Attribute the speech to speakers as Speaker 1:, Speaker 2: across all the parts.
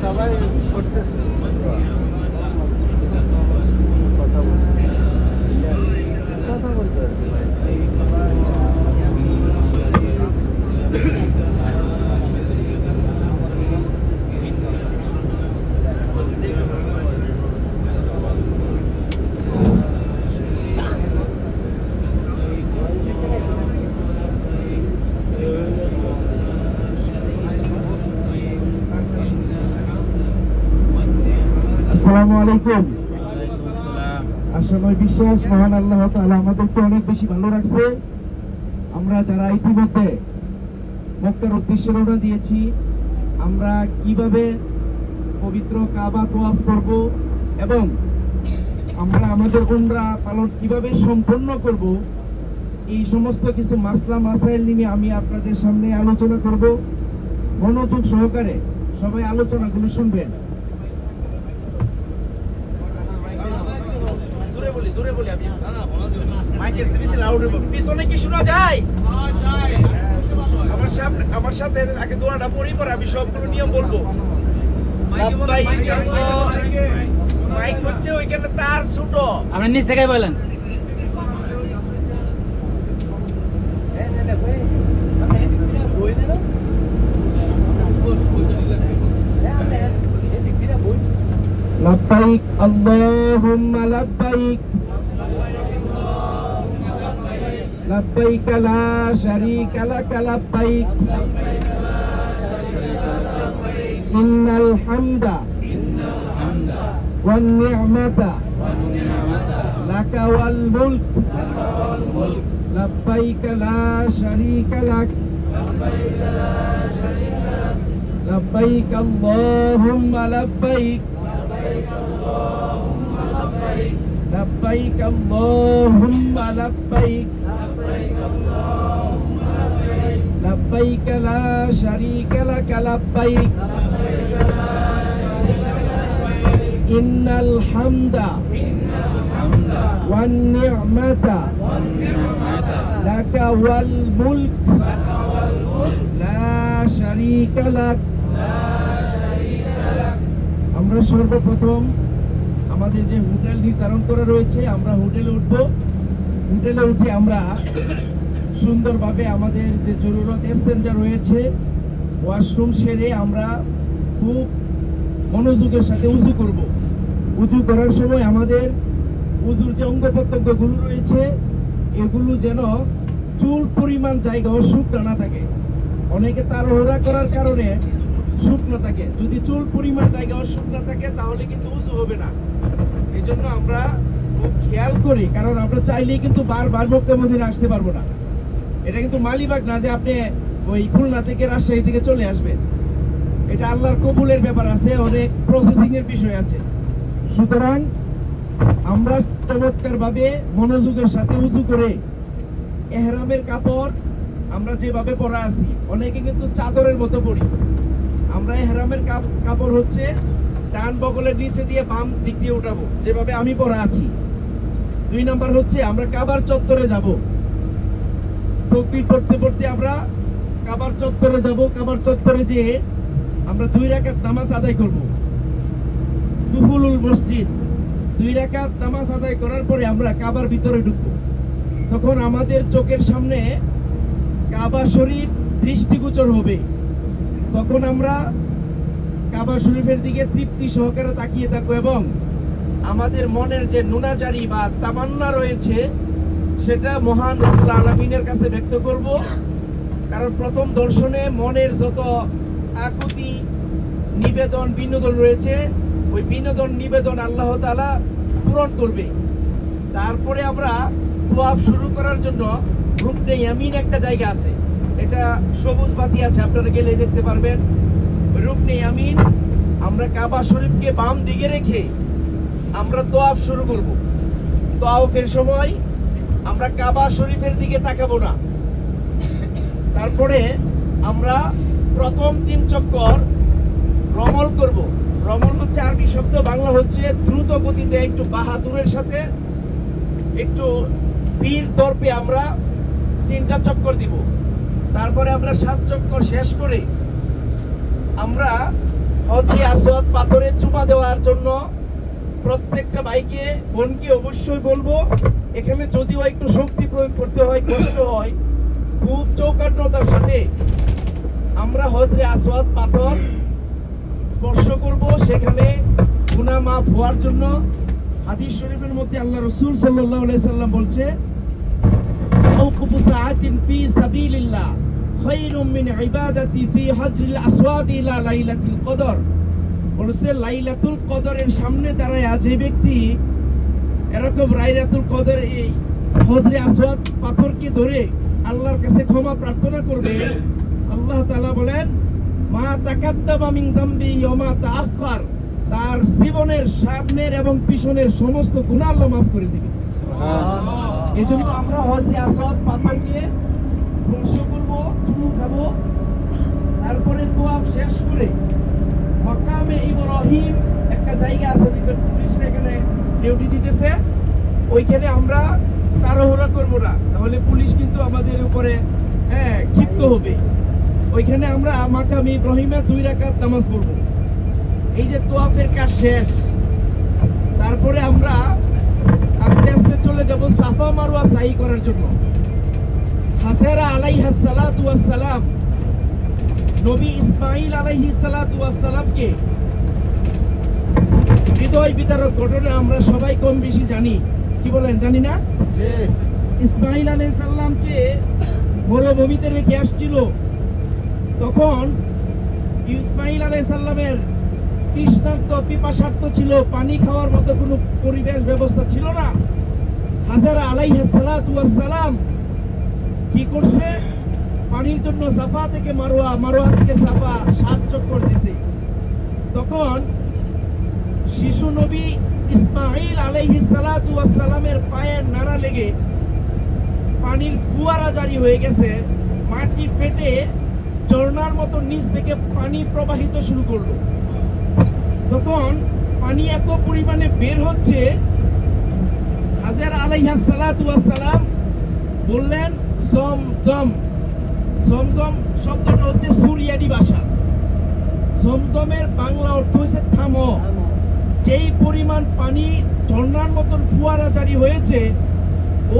Speaker 1: সবাই করতেছে কথা বলতে
Speaker 2: আসসালামু আলাইকুম। আসলে বিশ্বাস মহান আল্লাহ তাআলা আমাদেরকে অনেক বেশি ভালো রাখছে। আমরা যারা ইতিমধ্যে মক্কার উদ্দেশ্যে রওনা দিয়েছি, আমরা কিভাবে পবিত্র কাবা তওয়াফ করব এবং আমরা আমাদের উমরা পালন কিভাবে সম্পন্ন করব, এই সমস্ত কিছু মাসলা মাসাইল নিয়ে আমি আপনাদের সামনে আলোচনা করব। মনোযোগ সহকারে সবাই আলোচনাগুলো শুনবেন। জোরে বলি আমি মাইকের বেশি লাউড হবে, পিছনে কি শোনা যায়? আমার সাথে আগে দোয়াটা পড়ি পরে আমি সবগুলো নিয়ম বলবো। মাইক হচ্ছে ওইখানে তার ছোট,
Speaker 3: আপনি নিচ থেকে বলেন।
Speaker 2: লাব্বাইক আল্লাহুম্মা লাব্বাইক লাব্বাইক লা শারীকা লাক লাব্বাইক ইন্নাল হামদা ওয়ান নি'মাতা লাকা ওয়াল মুলক লাব্বাইক লা শারীকা লাক লাব্বাইক আল্লাহুম্মা লাব্বাইক لبيك اللهم لبيك لبيك لا شريك لك لبيك إن الحمد والنعمة لك والملك لا شريك لك। আমরা সর্বপ্রথম আমাদের যে হোটেল নির্ধারণ করা রয়েছে, আমরা হোটেলে উঠব। হোটেলে উঠে আমরা সুন্দরভাবে আমাদের যে জরুরত ইস্তেঞ্জা রয়েছে, ওয়াশরুম সেরে আমরা খুব মনোযোগের সাথে উযু করব। উযু করার সময় আমাদের উযুর যে অঙ্গ প্রত্যঙ্গগুলো রয়েছে, এগুলো যেন চুল পরিমাণ জায়গা শুকনো না থাকে। অনেকে তাড়াহুড়া করার কারণে শুকনো থাকে। যদি চুল পরিমাণ জায়গা শুকনো থাকে তাহলে কিন্তু উযু হবে না। এই জন্য আমরা খুব খেয়াল করি, কারণ আমরা চাইলেই কিন্তু বারবার মক্কা মদিনা আসতে পারবো না। এটা কিন্তু মালিবাগ না যে আপনি ওই খুলনা থেকে রাজশাহী থেকে চলে আসবেন। এটা আল্লাহর কবুলের ব্যাপার আছে, অনেক প্রসেসিং এর বিষয় আছে। সুতরাং আমরা চমৎকার ভাবে মনোযোগের সাথে উযু করে ইহরামের কাপড় আমরা যেভাবে পরা আছি, অনেকে কিন্তু চাদরের মতো পরি। আমরা ইহরামের কাপড় হচ্ছে ডান বগলের নিচে দিয়ে বাম দিক দিয়ে উঠাবো, যেভাবে আমি পরা আছি। 2 নাম্বার হচ্ছে আমরা কাবার চত্বরে যাব। তাকবীর পড়তে পড়তে আমরা কাবার চত্বরে যাব। কাবার চত্বরে যেয়ে আমরা 2 রাকাত নামাজ আদায় করব। দুহুলুল মসজিদ 2 রাকাত নামাজ আদায় করার পরে আমরা কাবার ভিতরে ঢুকবো। তখন আমাদের চোখের সামনে কাবা শরীফ দৃষ্টিগোচর হবে। তখন আমরা কাবা শরীফের দিকে তৃপ্তি সহকারে তাকিয়ে থাকবো এবং আমাদের মনের যে নুনাজারি বা তামান্না রয়েছে সেটা মহান রব্বুল আলামিনের কাছে ব্যক্ত করব। কারণ প্রথম দর্শনে মনের যত আকুতি নিবেদন বিনোদন রয়েছে, ওই বিনোদন নিবেদন আল্লাহ তাআলা পূরণ করবে। তারপরে আমরা তওয়াফ শুরু করার জন্য রুকনে ইয়ামিন একটা জায়গা আছে, এটা সবুজ বাতি আছে, আপনারা গেলে দেখতে পারবেন। রুকনে ইয়ামিন আমরা কাবা শরীফকে বাম দিকে রেখে আমরা তওয়াফ শুরু করব। তওয়াফের সময় আমরা কাবা শরীফের দিকে তাকাবো না। তারপরে আমরা প্রথম 3 চক্কর রমল করব। রমল হচ্ছে আরবি শব্দ, বাংলা হচ্ছে দ্রুত গতিতে, একটু বাহাদুরের সাথে একটু বীর দর্পে আমরা 3টা চক্কর দিব। তারপরে আমরা 7 চক্কর শেষ করে আমরা হজরে আসওয়াদ পাথরে চুমা দেওয়ার জন্য প্রত্যেকটা ভাইকে বোনকে অবশ্যই বলবো, এখানে যদিও একটু শক্তি প্রয়োগ করতে হয়, কষ্ট হয়, খুব চৌকান্নতার সাথে আমরা হজরে আসওয়াদ পাথর স্পর্শ করব, সেখানে গুনাহ মাফ হওয়ার জন্য। হাদিস শরীফের মধ্যে আল্লাহ রাসূল সাল্লাল্লাহু আলাইহি সাল্লাম বলছে, আওকুফু সাআতিন ফি সাবিলিল্লাহ খায়রুম মিন ইবাদাতি ফি হজরিল আসওয়াদ ইলা লাইলাতুল কদর। বলছে লাইলাতুল কদরের সামনে দাঁড়ায় যে ব্যক্তি এরকম লাইলাতুল কদর এই হজরে আসওয়াদ পাথরকে ধরে আল্লাহর কাছে ক্ষমা প্রার্থনা করবে, আল্লাহ তাআলা বলেন মা তাকাদ্দামা মিন যামবি ওয়া মা তাআখার, তার জীবনের সামনের এবং পিছনের সমস্ত গুনাহ আল্লাহ মাফ করে দিবে। এজন্য আমরা হজরে আসওয়াদ পাথরকে স্পর্শ করব, চুমু খাবো, তারপরে তোয়াফ শেষ করে মাকামে ইব্রাহিম একটা জায়গা আছে, দেখবেন পুলিশরা এখানে ডিউটি দিতেছে, ওইখানে আমরা তাড়াহুড়া করব না, তাহলে পুলিশ কিন্তু আমাদের উপরে ক্ষিপ্ত হবে। ওইখানে আমরা মাকামে ইব্রাহিমে 2 রাকাত নামাজ পড়ব। এই যে তোয়াফের কাজ শেষ, তারপরে আমরা আস্তে আস্তে চলে যাব সাফা মারওয়া সাই করার জন্য। হাজেরা আলাইহিস সালাতু ওয়াস সালাম নবী ইসমাঈল আলাইহিস সালাতু ওয়াস সালামকে হৃদয় বিদারক ঘটনা আমরা সবাই কম বেশি জানি, কি বলেন জানি না? ইসমাঈল আলাইহিস সালামকে মরুভূমিতে রেখে আসছিল, তখন ইসমাঈল আলাইহিস সালামের তৃষ্ণার্ত পিপাসার্ত ছিল, পানি খাওয়ার মতো কোনো পরিবেশ ব্যবস্থা ছিল না। হাজেরা আলাইহিস সালাতু ওয়াস সালাম কি করছে? পানির জন্য সাফা থেকে মারওয়া, মারওয়া থেকে সাফা 7 চক্কর দিছে। তখন শিশু নবী ইসমাঈল আলাইহিস সালাতু ওয়াস সালামের পায়ের নাড়া লেগে পানির ফুয়ারা জারি হয়ে গেছে, মাটি ফেটে ঝর্ণার মতো নিচ থেকে পানি প্রবাহিত শুরু করলো। তখন পানি এত পরিমাণে বের হচ্ছে, হাজেরা আলাইহিস সালাতু ওয়াস সালাম বললেন জমজম। জমজম শব্দটা হচ্ছে সুরিয়ানি ভাষা, জমজমের বাংলা অর্থ হচ্ছে থামো। যেই পরিমাণ পানি ঝর্ণার মতন ফুয়ারা জারি হয়েছে,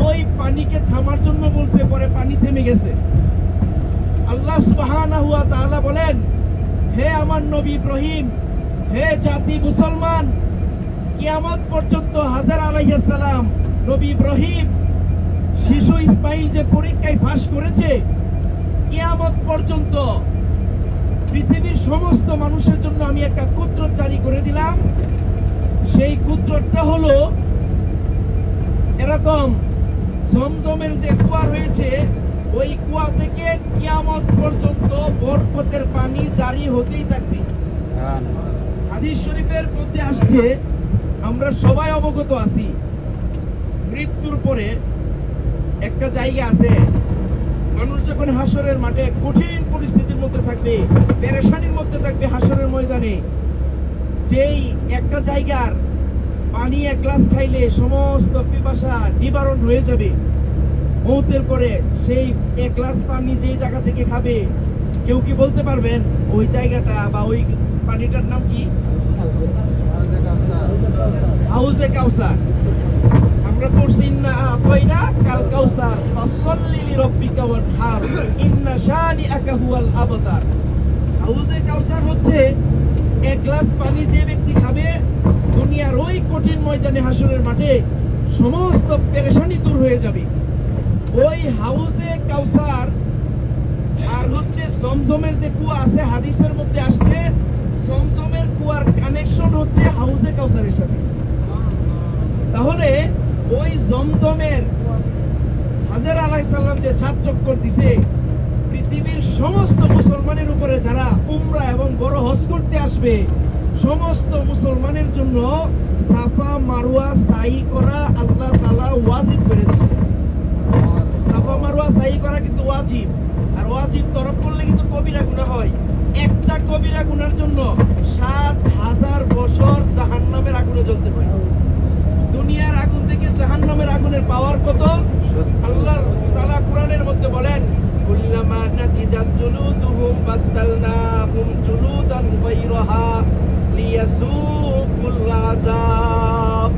Speaker 2: ওই পানিকে থামার জন্য বলছে, পরে পানি থেমে গেছে। আল্লাহ সুবহানাহু ওয়া তাআলা বলেন, হে আমার নবী ইব্রাহিম, হে জাতি মুসলমান, কিয়ামত পর্যন্ত হাজেরা আলাইহিস সালাম, নবী ইব্রাহিম, শিশু ইসমাঈল যে পরীক্ষায় পাস করেছে, কিয়ামত পর্যন্ত পৃথিবীর সমস্ত মানুষের জন্য আমি একটা কুদরত জারি করে দিলাম। সেই কুদরতটা হলো এরকম, জমজমের যে কুয়া রয়েছে, ওই কুয়া থেকে কিয়ামত পর্যন্ত বরকতের পানি জারি হতেই থাকবে। হাদিস শরীফের মধ্যে আসছে, আমরা সবাই অবগত আছি, মৃত্যুর পরে একটা জায়গা আছে, মানুষ যখন হাসরের মাঠে কঠিন পরিস্থিতির মধ্যে থাকবে, পেরেশানির মধ্যে থাকবে, হাসরের ময়দানে যেই একটা জায়গার পানি 1 গ্লাস খাইলে সমস্ত পিপাসা নিবারণ হয়ে যাবে, মৌতের পরে সেই 1 গ্লাস পানি যেই জায়গা থেকে খাবে, কেউ কি বলতে পারবেন ওই জায়গাটা বা ওই পানিটার নাম কি? হাউজে কাউসার। আমরা পড়ছি ইন্না আতাইনা কাল কাউসার ফাসাল্লি লিরাব্বিকা ওয়ানহার ইন্না শানিআকা হুয়াল আবতার। হাউজে কাউসার হচ্ছে 1 গ্লাস পানি যে ব্যক্তি খাবে, দুনিয়ার ওই কঠিন ময়দানে হাসরের মাঠে সমস্ত পেরেশানি দূর হয়ে যাবে। ওই হাউজে কাউসার আর হচ্ছে জমজমের যে কুয়া আছে, হাদিসের মধ্যে আসছে জমজমের কুয়ার কানেকশন হচ্ছে হাউজে কাউসারের সাথে। তাহলে ওই জমজমের হাজেরা আলাইহিস সালাম যে 7 চক্কর দিছে, পৃথিবীর সমস্ত মুসলমানের উপরে যারা উমরা এবং বড় হজ করতে আসবে, সমস্ত মুসলমানের জন্য সাফা মারওয়া সাই করা আল্লাহ তাআলা ওয়াজিব করে দিয়েছে। সাফা মারওয়া সাই করা কিন্তু ওয়াজিব, আর ওয়াজিব তরফ করলে কিন্তু কবিরা গুনাহ হয়। একটা কবিরা গুনার জন্য 7000 বছর জাহান্নামের আগুনে জ্বলতে হয়। দুনিয়ার আগুন থেকে জাহান্নামের আগুনের পাওয়ার কত? আল্লাহ তাআলা কোরআনের মধ্যে বলেন, কুল্লামা নাদিজাত জুলুদুহুম বাদদালনাহুম জুলুদান গায়রাহা ইয়াসুকুল আযাব।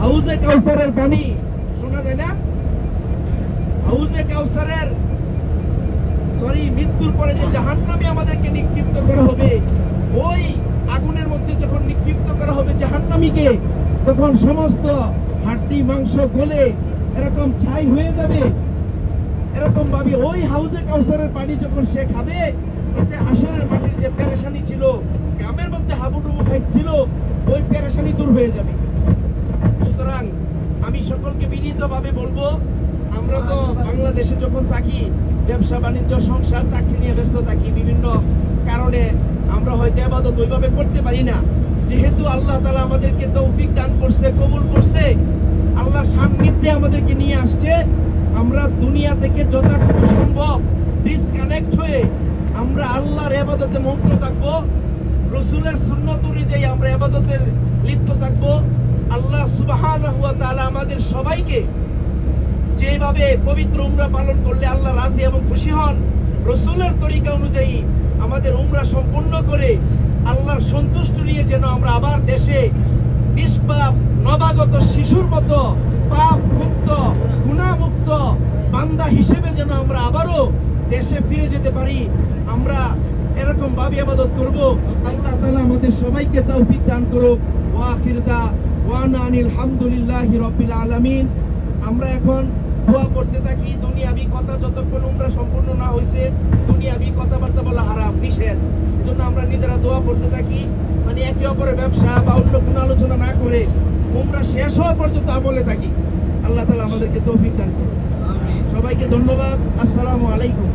Speaker 2: হাউজে কাউসারের পানি শোনা যায় না? হাউজে কাউসারের মৃত্যুর পরে যে জাহান্নামে আমাদেরকে নিক্ষিপ্ত করা হবে, ওই আগুনের মধ্যে যখন নিক্ষিপ্ত করা হবে জাহান্নামীকে, তখন সমস্ত হাড্ডি মাংস গলে এরকম ছাই হয়ে যাবে। এরকম ভাবে ওই হাউজে কাউসারের পানি যখন সে খাবে, সে হাসরের মাটির যে পেরেশানি ছিল, গ্রামের মধ্যে হাবুডুবু খাইছিল, ওই পেরেশানি দূর হয়ে যাবে। সুতরাং আমি সকলকে বিনীতভাবে বলবো, আমরা তো বাংলাদেশে যখন থাকি, ব্যবসা বাণিজ্য সংসার চাকরি নিয়ে ব্যস্ত থাকি, বিভিন্ন কারণে আমরা হয়তো ইবাদত ওইভাবে করতে পারি না। যেহেতু আল্লাহ তাআলা আমাদেরকে তৌফিক দান করছে, কবুল করছে, আল্লাহর সান্নিধ্যে আমাদেরকে নিয়ে আসছে, আমরা দুনিয়া থেকে যতটুকু সম্ভব ডিসকানেক্ট হয়ে আমরা আল্লাহর ইবাদতে মগ্ন থাকবো, রাসূলের সুন্নাত অনুযায়ী আমরা ইবাদতের লিপ্ত থাকবো। আল্লাহ সুবহানাহু ওয়া তাআলা আমাদের সবাইকে যেভাবে পবিত্র উমরা পালন করলে আল্লাহ রাজি এবং খুশি হন, রাসূলের তরিকা অনুযায়ী আমাদের উমরা সম্পূর্ণ করে আল্লাহর সন্তুষ্ট নিয়ে যেন আমরা আবার দেশে নিষ্পাপ নবাগত শিশুর মতো পাপ মুক্ত গুনাহ মুক্ত বান্দা হিসেবে যেন আমরা আবারও দেশে ফিরে যেতে পারি। আমরা এরকম ভাবে ইবাদত করব। আল্লাহ তাআলা আমাদের সবাইকে তৌফিক দান করুক। ওয়া আখির দাওয়ানা আনিল হামদুলিল্লাহি রাব্বিল আলামিন। আমরা এখন দোয়া করতে থাকি। দুনিয়াবি কথা যতক্ষণ উমরা সম্পূর্ণ না হইছে, দুনিয়াবি কথাবার্তা বলা হারাম, নিষেধ। এজন্য আমরা নিজেরা দোয়া করতে থাকি, মানে একে অপরের ব্যবসা বা অন্য কোনো আলোচনা না করে উমরা শেষ হওয়া পর্যন্ত আমলে থাকি। আল্লাহ তাআলা আমাদেরকে তৌফিক দান করুন। সবাইকে ধন্যবাদ। আসসালামু আলাইকুম।